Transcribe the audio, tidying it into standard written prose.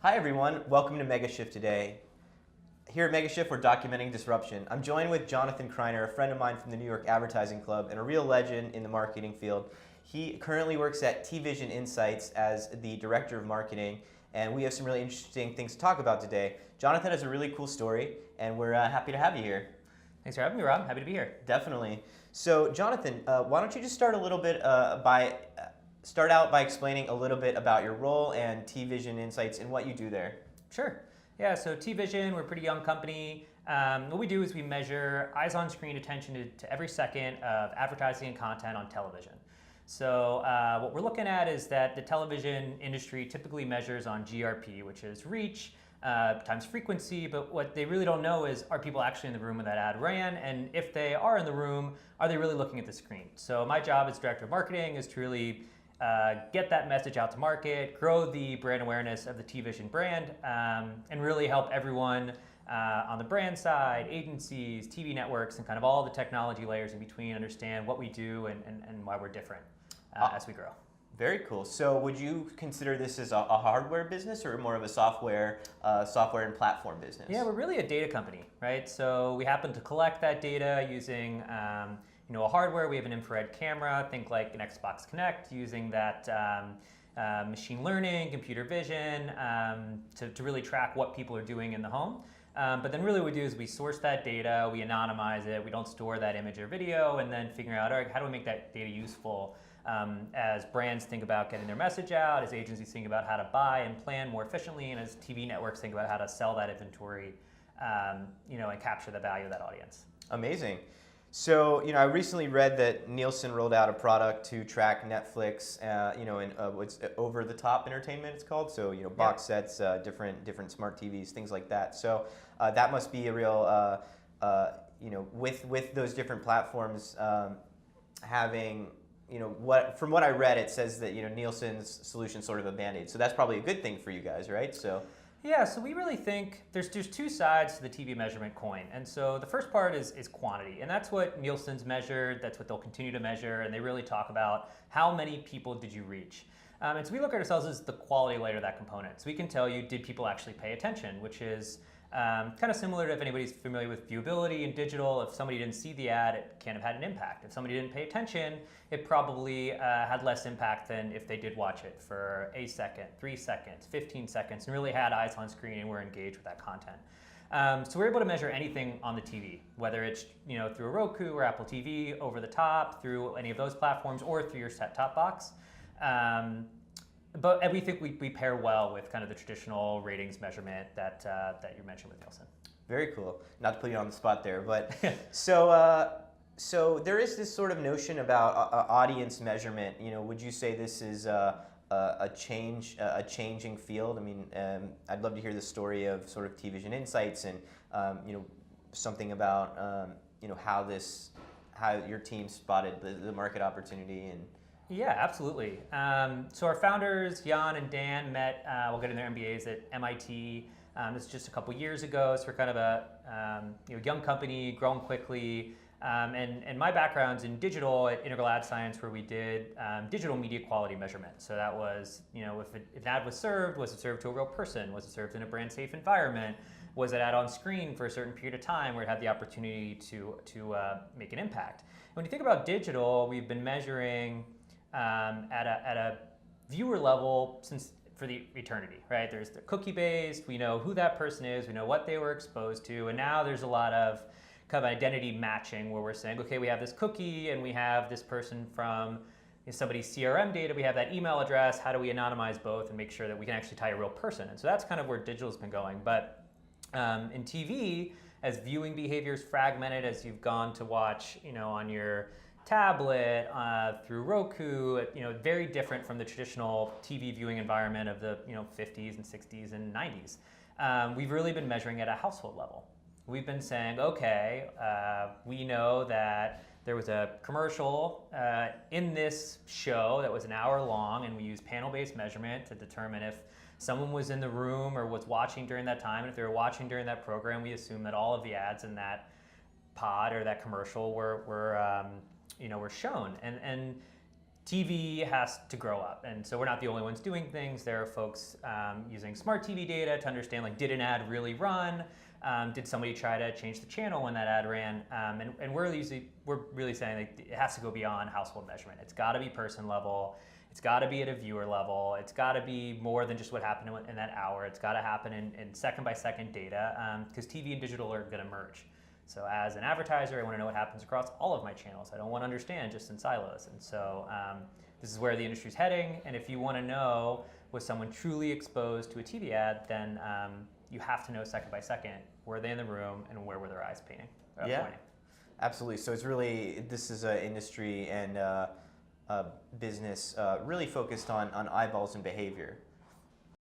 Hi everyone, welcome to Megashift today. Here at Megashift, we're documenting disruption. I'm joined with Jonathan Kriner, a friend of mine from the New York Advertising Club and a real legend in the marketing field. He currently works at TVision Insights as the Director of Marketing, and we have some really interesting things to talk about today. Jonathan has a really cool story, and we're happy to have you here. Thanks for having me, Rob. Happy to be here. Definitely. So, Jonathan, why don't you just start a little bit start out by explaining a little bit about your role and TVision Insights and what you do there. Sure. Yeah, so TVision, we're a pretty young company. What we do is we measure eyes on screen attention to every second of advertising and content on television. So what we're looking at is that the television industry typically measures on GRP, which is reach times frequency, but what they really don't know is, are people actually in the room when that ad ran? And if they are in the room, are they really looking at the screen? So my job as Director of Marketing is to really get that message out to market, grow the brand awareness of the TVision brand, and really help everyone on the brand side, agencies, TV networks, and kind of all the technology layers in between understand what we do and why we're different as we grow. Very cool. So would you consider this as a hardware business or more of a software and platform business? Yeah, we're really a data company, right? So we happen to collect that data using a hardware. We have an infrared camera, think like an Xbox Connect, using that machine learning, computer vision to really track what people are doing in the home. But then really what we do is we source that data, we anonymize it, we don't store that image or video, and then figure out, all right, how do we make that data useful as brands think about getting their message out, as agencies think about how to buy and plan more efficiently, and as TV networks think about how to sell that inventory and capture the value of that audience. Amazing. So, I recently read that Nielsen rolled out a product to track Netflix, what's over-the-top entertainment it's called. So, box sets, different smart TVs, things like that. So, that must be a real, with those different platforms having, from what I read, it says that Nielsen's solution is sort of a band-aid. So that's probably a good thing for you guys, right? So. Yeah, so we really think there's two sides to the TV measurement coin. And so the first part is quantity. And that's what Nielsen's measured, that's what they'll continue to measure, and they really talk about how many people did you reach. And so we look at ourselves as the quality layer of that component. So we can tell you, did people actually pay attention, which is kind of similar to if anybody's familiar with viewability in digital. If somebody didn't see the ad, it can't have had an impact. If somebody didn't pay attention, it probably had less impact than if they did watch it for a second, 3 seconds, 15 seconds, and really had eyes on screen and were engaged with that content. So we're able to measure anything on the TV, whether it's through a Roku or Apple TV, over the top, through any of those platforms, or through your set-top box. But we think we pair well with kind of the traditional ratings measurement that you mentioned with Nielsen. Very cool. Not to put you on the spot there, but so there is this sort of notion about audience measurement. Would you say this is a changing field? I mean, I'd love to hear the story of sort of TVision Insights and something about how your team spotted the market opportunity and. Yeah, absolutely. So our founders, Jan and Dan, met while getting their MBAs at MIT. This is just a couple years ago, so we're kind of a young company, growing quickly. And my background's in digital at Integral Ad Science, where we did digital media quality measurement. So that was, if an ad was it served to a real person? Was it served in a brand safe environment? Was it ad on screen for a certain period of time where it had the opportunity to make an impact? When you think about digital, we've been measuring at a viewer level for the eternity, right? There's the cookie based, we know who that person is, we know what they were exposed to, and now there's a lot of kind of identity matching where we're saying, okay, we have this cookie and we have this person from somebody's CRM data, we have that email address, how do we anonymize both and make sure that we can actually tie a real person? And so that's kind of where digital's been going. But in TV, as viewing behavior's fragmented, as you've gone to watch, on your tablet, through Roku, very different from the traditional TV viewing environment of the 50s and 60s and 90s. We've really been measuring at a household level. We've been saying, okay, we know that there was a commercial in this show that was an hour long, and we used panel-based measurement to determine if someone was in the room or was watching during that time. And if they were watching during that program, we assume that all of the ads in that pod or that commercial were shown. And TV has to grow up, and so we're not the only ones doing things. There are folks using smart TV data to understand, like, did an ad really run? Did somebody try to change the channel when that ad ran? And we're really saying, like, it has to go beyond household measurement. It's got to be person level. It's got to be at a viewer level. It's got to be more than just what happened in that hour. It's got to happen in second by second data, because TV and digital are going to merge. So as an advertiser, I want to know what happens across all of my channels. I don't want to understand just in silos. And so this is where the industry's heading. And if you want to know, was someone truly exposed to a TV ad, then you have to know second by second, were they in the room and where were their eyes pointing? Absolutely. So it's really, this is an industry and business really focused on eyeballs and behavior.